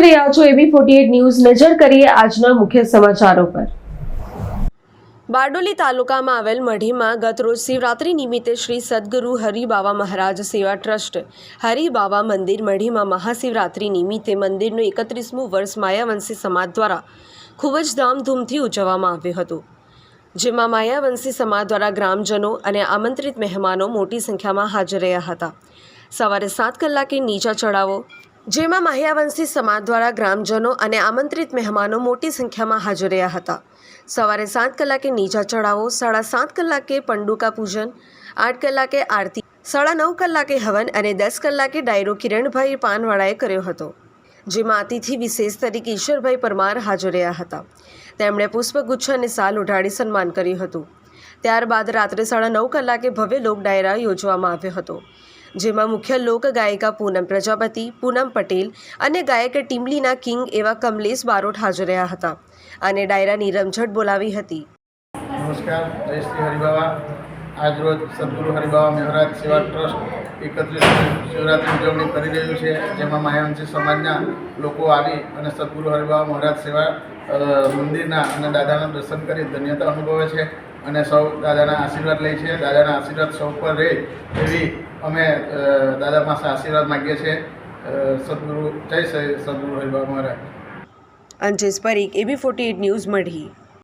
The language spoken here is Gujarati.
રહ્યા છો AB48 ન્યૂઝ। નજર કરીએ આજના મુખ્ય સમાચારો પર। બારડોલી તાલુકામાં આવેલ મઢીમાં ગતરોજ શિવરાત્રી નિમિત્તે શ્રી સદગુરુ હરિબાવા મહારાજ સેવા ટ્રસ્ટ હરિબાવા મંદિર મઢીમાં મહાશિવરાત્રી નિમિત્તે મંદિરનું 31મું વર્ષ માયાવંશી સમાજ દ્વારા ખૂબ જ ધામધૂમથી ઉજવવામાં આવ્યું હતું, જેમાં માયાવંશી સમાજ દ્વારા ગ્રામજનો અને આમંત્રિત મહેમાનો મોટી સંખ્યામાં હાજર રહ્યા હતા। સવારે 7 કલાકે નીચા ચઢાવો, જેમાં માયાવંશી સમાજ દ્વારા ગ્રામજનો અને આમંત્રિત મહેમાનો મોટી સંખ્યામાં હાજર રહ્યા હતા। સવારે 7 કલાકે નીચા ચઢાવો, 7:30 કલાકે પંડુકા પૂજન, 8 કલાકે આરતી, 9:30 કલાકે હવન અને 10 કલાકે ડાયરો કિરણભાઈ પાનવાળાએ કર્યો હતો, જેમાં અતિથિ વિશેષ તરીકે ઈશ્વરભાઈ પરમાર હાજર રહ્યા હતા। તેમણે પુષ્પગુચ્છ અને શાલ ઉઢાડી સન્માન કર્યું હતું। ત્યારબાદ રાત્રે 9:30 કલાકે ભવ્ય લોક ડાયરા યોજવામાં આવ્યો હતો, જેમાં મુખ્ય લોક ગાયિકા પૂનમ પ્રજાપતિ, પૂનમ પટેલ અને ગાયક ટીમલીના કિંગ એવા કમલેશ બારોટ હાજર રહ્યા હતા અને ડાયરાની રમઝટ બોલાવી હતી। નમસ્કાર, જય શ્રી હરિબાવા। આજરોજ સદગુરુ હરિબાવા મહારાજ સેવા ટ્રસ્ટ 31 શિવરાત્રી ઉજવણી કરી રહ્યું છે, જેમાં માયાવંશી સમાજના લોકો આવી અને સદગુરુ હરિબાવા મહારાજ સેવા મંદિરના અને દાદાના દર્શન કરી ધન્યતા અનુભવે છે અને સૌ દાદાના આશીર્વાદ લે છે। દાદાના આશીર્વાદ સૌ પર રહે એવી અમે દાદા પાસે આશીર્વાદ માગીએ છીએ। સદગુરુ જય સદગુરુ હરિબાવા મહારાજ। અંજેશ પરીખ, AB48 ન્યૂઝ, મઢી।